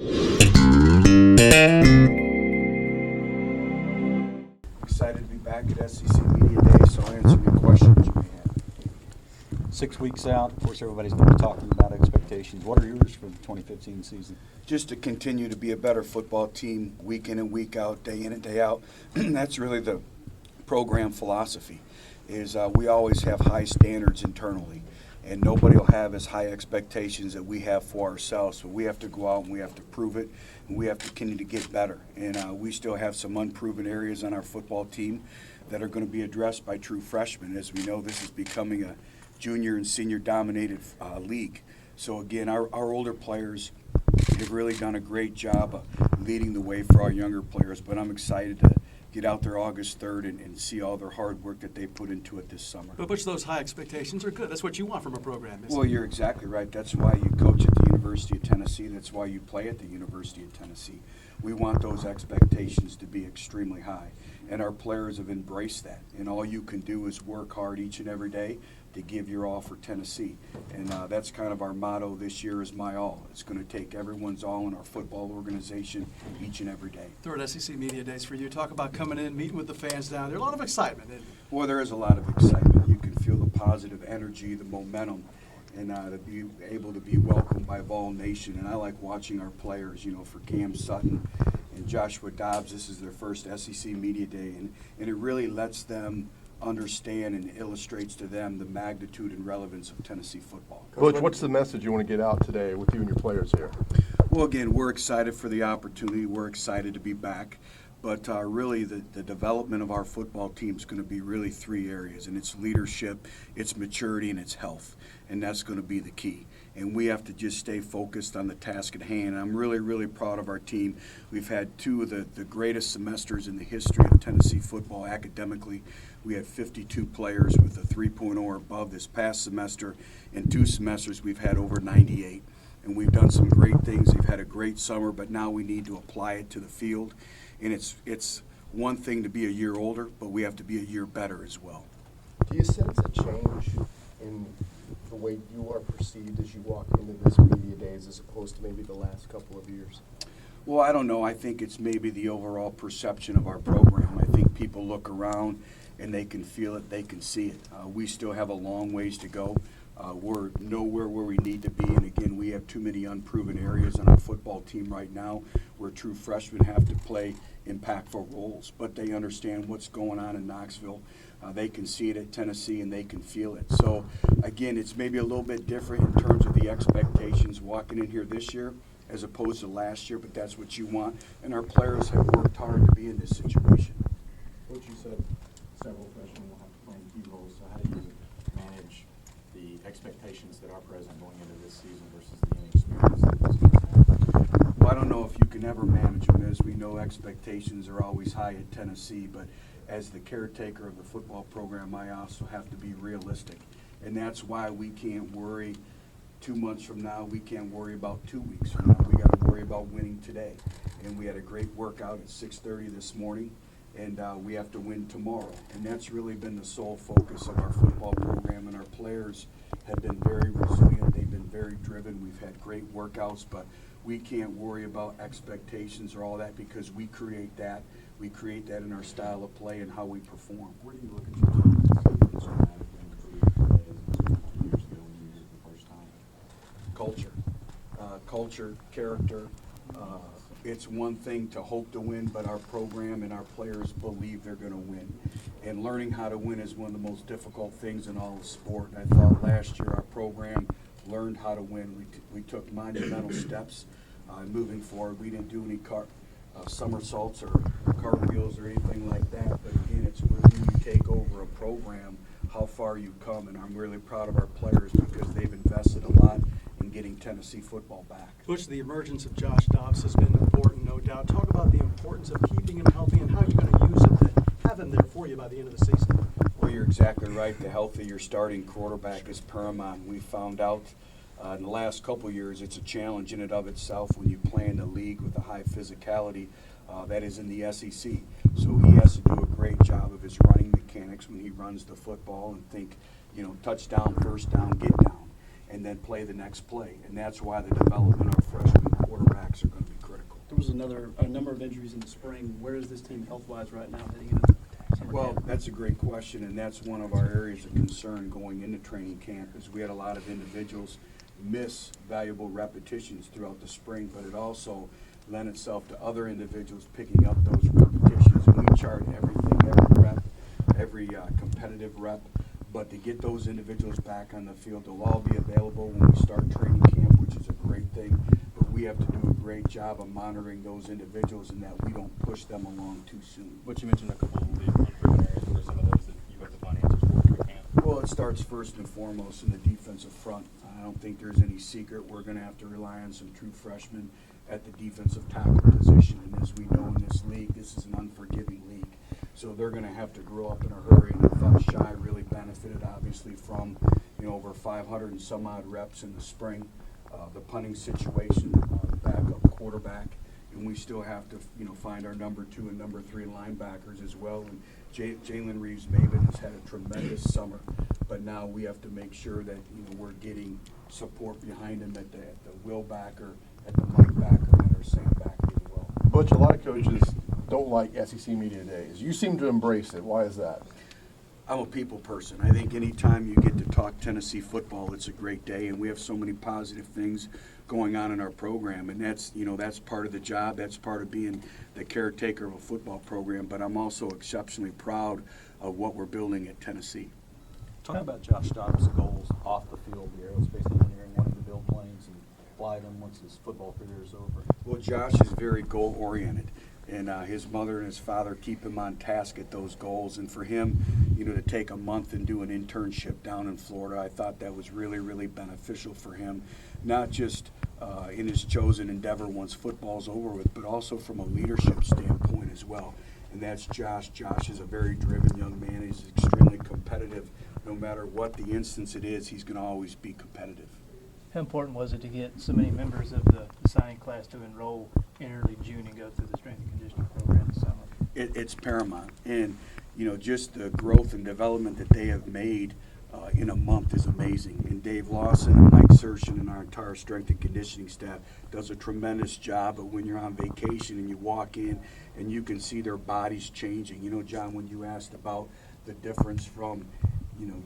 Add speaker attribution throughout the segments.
Speaker 1: Excited to be back at SEC Media Day, so I'll answer any questions you may have.
Speaker 2: 6 weeks out, of course, everybody's going to be talking about expectations. What are yours for the 2015 season?
Speaker 1: Just to continue to be a better football team week in and week out, day in and day out. That's really the program philosophy, is we always have high standards internally, and nobody will have as high expectations that we have for ourselves. So we have to go out and we have to prove it, and we have to continue to get better. And we still have some unproven areas on our football team that are going to be addressed by true freshmen. As we know, this is becoming a junior and senior dominated league. So again, our older players have really done a great job of leading the way for our younger players, but I'm excited to get out there August 3rd and see all their hard work that they put into it this summer.
Speaker 3: But Butch, those high expectations are good. That's what you want from a program, isn't
Speaker 1: Well,
Speaker 3: it?
Speaker 1: you're exactly right. That's why you coach at the University of Tennessee. That's why you play at the University of Tennessee. We want those expectations to be extremely high, and our players have embraced that. And all you can do is work hard each and every day to give your all for Tennessee. And that's kind of our motto this year, is my all. It's going to take everyone's all in our football organization each and every day.
Speaker 3: Third SEC Media Days for you. Talk about coming in, meeting with the fans down there. A lot of excitement, isn't it?
Speaker 1: Well, there is a lot of excitement. You can feel the positive energy, the momentum, and to be able to be welcomed by Vol Nation. And I like watching our players, for Cam Sutton and Joshua Dobbs. This is their first SEC Media Day, and it really lets them understand and illustrates to them the magnitude and relevance of Tennessee football.
Speaker 4: Butch, what's the message you want to get out today with you and your players here?
Speaker 1: Well, again, we're excited for the opportunity. We're excited to be back. But really, the development of our football team is going to be really three areas, and it's leadership, it's maturity, and it's health. And that's going to be the key. And we have to just stay focused on the task at hand. I'm really, really proud of our team. We've had two of the greatest semesters in the history of Tennessee football academically. We had 52 players with a 3.0 or above this past semester. In 2 semesters, we've had over 98. And we've done some great things. We've had a great summer, but now we need to apply it to the field. And it's one thing to be a year older, but we have to be a year better as well.
Speaker 4: Do you sense a change in the way you are perceived as you walk into this media days as opposed to maybe the last couple of years?
Speaker 1: Well, I don't know. I think it's maybe the overall perception of our program. I think people look around and they can feel it, they can see it. We still have a long ways to go. We're nowhere where we need to be, and again, we have too many unproven areas on our football team right now where true freshmen have to play impactful roles, but they understand what's going on in Knoxville. They can see it at Tennessee, and they can feel it. So, again, it's maybe a little bit different in terms of the expectations walking in here this year as opposed to last year, but that's what you want, and our players have worked hard to be in this situation.
Speaker 5: What you said, several freshmen will have to play key roles, so how do you manage the expectations that are present going into this season versus the inexperience that this team has?
Speaker 1: Well, I don't know if you can ever manage them. As we know, expectations are always high at Tennessee, but as the caretaker of the football program, I also have to be realistic. And that's why we can't worry 2 months from now. We can't worry about 2 weeks from now. We got to worry about winning today. And we had a great workout at 6:30 this morning, and we have to win tomorrow. And that's really been the sole focus of our football program, and our players have been very resilient. They've been very driven. We've had great workouts, but we can't worry about expectations or all that because we create that. We create that in our style of play and how we perform.
Speaker 5: Where do you look at your team that's so dramatically improved today as 2 years ago when you were here the first time?
Speaker 1: Culture, character. It's one thing to hope to win, but our program and our players believe they're going to win. And learning how to win is one of the most difficult things in all of sport. I thought last year our program learned how to win. We took monumental steps moving forward. We didn't do any somersaults or cartwheels or anything like that. But again, it's when you take over a program, how far you come. And I'm really proud of our players because they've invested a lot in getting Tennessee football back.
Speaker 3: Butch, the emergence of Josh Dobbs has been important, no doubt. Talk about the importance of keeping him healthy and how you're going to use it to have him there for you by the end of the season.
Speaker 1: Well, you're exactly right. The health of your starting quarterback is paramount. We found out in the last couple of years it's a challenge in and of itself when you play in a league with a high physicality that is in the SEC. So he has to do a great job of his running mechanics when he runs the football and think, touchdown, first down, get down, and then play the next play. And that's why the development of freshman quarterbacks are going to be
Speaker 6: a number of injuries in the spring. Where is this team health-wise right now heading into summer
Speaker 1: Well,
Speaker 6: camp?
Speaker 1: that's a great question, and that's one of our areas of concern going into training camp, is we had a lot of individuals miss valuable repetitions throughout the spring, but it also lent itself to other individuals picking up those repetitions. And we chart everything, every rep, every competitive rep, but to get those individuals back on the field, they'll all be available when we start training camp, which is a great thing, but we have to do a great job of monitoring those individuals and that we don't push them along too soon.
Speaker 5: But you mentioned a couple of the unproven areas. What are some of those that you have to find answers for through camp?
Speaker 1: Well, it starts first and foremost in the defensive front. I don't think there's any secret. We're going to have to rely on some true freshmen at the defensive tackle position. And as we know in this league, this is an unforgiving league. So they're going to have to grow up in a hurry. And I thought Shy really benefited, obviously, from over 500 and some odd reps in the spring. The punting situation, the backup quarterback. And we still have to, find our number 2 and number 3 linebackers as well. And Jalen Reeves-Maven has had a tremendous summer, but now we have to make sure that we're getting support behind him at the will backer, at the Mike backer, and our Sam backer as well.
Speaker 4: Butch, a lot of coaches don't like SEC Media Days. You seem to embrace it. Why is that?
Speaker 1: I'm a people person. I think anytime you get to talk Tennessee football, it's a great day, and we have so many positive things going on in our program, and that's part of the job. That's part of being the caretaker of a football program, but I'm also exceptionally proud of what we're building at Tennessee.
Speaker 2: Talk about Josh Dobbs' goals off the field, the aerospace engineering, wanting to build planes and fly them once his football career is over.
Speaker 1: Well, Josh is very goal-oriented, and his mother and his father keep him on task at those goals. And for him, to take a month and do an internship down in Florida, I thought that was really, really beneficial for him, not just in his chosen endeavor once football's over with, but also from a leadership standpoint as well. And that's Josh. Josh is a very driven young man. He's extremely competitive. No matter what the instance it is, he's going to always be competitive.
Speaker 7: How important was it to get so many members of the signing class to enroll in early June and go through the strength and conditioning program this summer?
Speaker 1: It's paramount. And, just the growth and development that they have made in a month is amazing. And Dave Lawson and Mike Sershin and our entire strength and conditioning staff does a tremendous job. But when you're on vacation and you walk in and you can see their bodies changing, John, when you asked about the difference from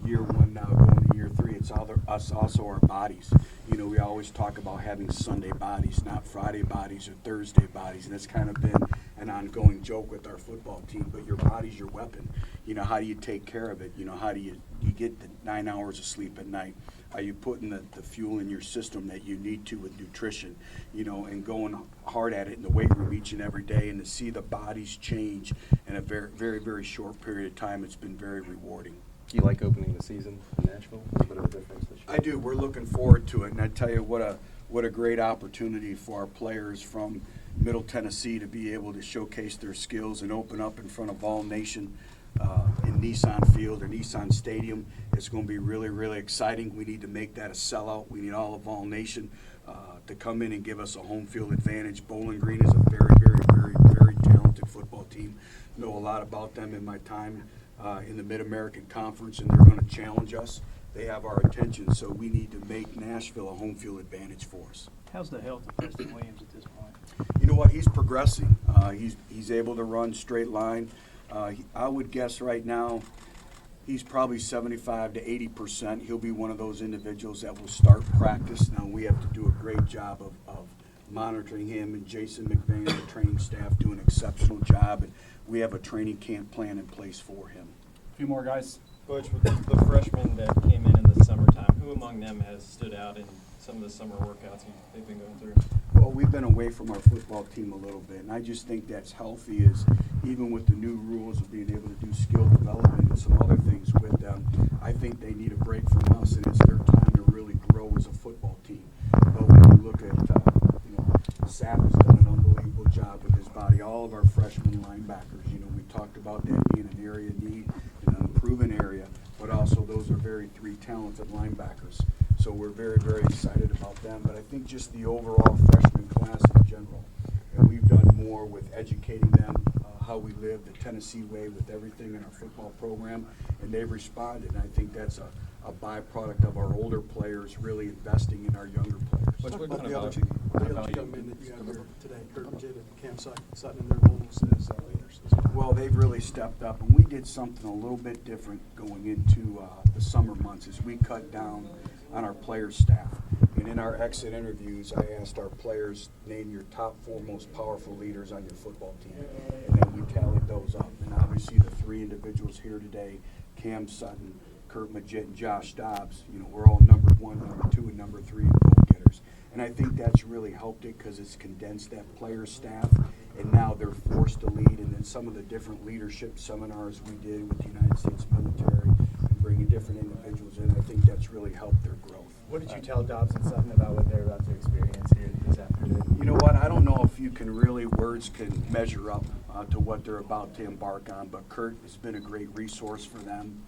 Speaker 1: year 1 now going to year 3, it's us also our bodies. We always talk about having Sunday bodies, not Friday bodies or Thursday bodies, and it's kind of been an ongoing joke with our football team. But your body's your weapon. How do you take care of it? How do you get the 9 hours of sleep at night? Are you putting the fuel in your system that you need to with nutrition, and going hard at it in the weight room each and every day, and to see the bodies change in a very, very, very short period of time, it's been very rewarding.
Speaker 8: Do you like opening the season in Nashville? A bit of a difference this year.
Speaker 1: I do. We're looking forward to it, and I tell you what a great opportunity for our players from Middle Tennessee to be able to showcase their skills and open up in front of all nation in Nissan Field or Nissan Stadium. It's going to be really, really exciting. We need to make that a sellout. We need all of all nation to come in and give us a home field advantage. Bowling Green is a very, very, very, very talented football team. Know a lot about them in my time in the Mid-American Conference, and they're going to challenge us. They have our attention, so we need to make Nashville a home field advantage for us.
Speaker 7: How's the health of Preston Williams at this point?
Speaker 1: You know what? He's progressing. He's able to run straight line. I would guess right now he's probably 75 to 80%. He'll be one of those individuals that will start practice. Now we have to do a great job of monitoring him, and Jason McVay and the training staff do an exceptional job, and we have a training camp plan in place for him.
Speaker 9: A few more guys. Butch, with the freshmen that came in the summertime, who among them has stood out in some of the summer workouts they've been going through?
Speaker 1: Well, we've been away from our football team a little bit, and I just think that's healthy, is even with the new rules of being able to do skill development and some other things with them, I think they need a break from us, and it's their time to really grow as a football team. But when you look at, Sapp has done an unbelievable job with his body. All of our freshman linebackers, we talked about that being an area need, an unproven area, but also those are very 3 talented linebackers. So we're very, very excited about them. But I think just the overall freshman class in general, and we've done more with educating them how we live the Tennessee way with everything in our football program, and they've responded. And I think that's a byproduct of our older players really investing in our younger players.
Speaker 9: What kind of
Speaker 3: The other two young men that you got here today, Kurt Majid and Cam Sutton, in their roles as leaders as well.
Speaker 1: Well, they've really stepped up, and we did something a little bit different going into the summer months, is we cut down on our player staff. And in our exit interviews, I asked our players, name your top 4 most powerful leaders on your football team. And then we tallied those up. And obviously the 3 individuals here today, Cam Sutton, Kurt Majid, and Josh Dobbs, we're all number 1, number 2, and number 3 go-getters. And I think that's really helped it because it's condensed that player staff, and now they're forced to lead. And then some of the different leadership seminars we did with the United States military and bringing different individuals in, I think that's really helped their growth.
Speaker 8: What did you tell Dobbs and Sutton about what they're about to experience here this afternoon?
Speaker 1: You know what? I don't know if words can measure up to what they're about to embark on, but Kurt has been a great resource for them,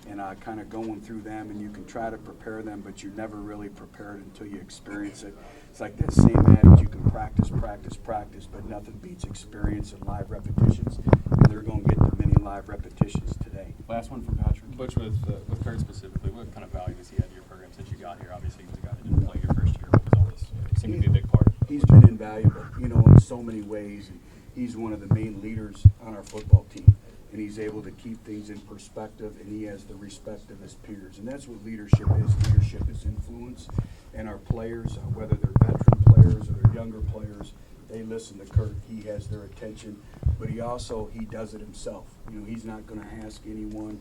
Speaker 1: and kind of going through them, and you can try to prepare them, but you're never really prepared until you experience it. It's like that same adage, you can practice, but nothing beats experience and live repetitions, and they're going to get the many live repetitions today.
Speaker 2: Last one from Patrick.
Speaker 10: Butch, with Kurt specifically, what kind of value has he had to your program since you got here? Obviously, he was a guy that didn't play your first year. What was all this? It seemed to be a big part.
Speaker 1: He's been invaluable, in so many ways. And he's one of the main leaders on our football team, and he's able to keep things in perspective, and he has the respect of his peers. And that's what leadership is. Leadership is influence, and our players, whether they're veteran players or they're younger players, they listen to Kurt. He has their attention, but he does it himself. He's not going to ask anyone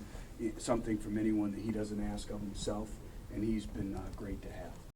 Speaker 1: something from anyone that he doesn't ask of himself, and he's been great to have.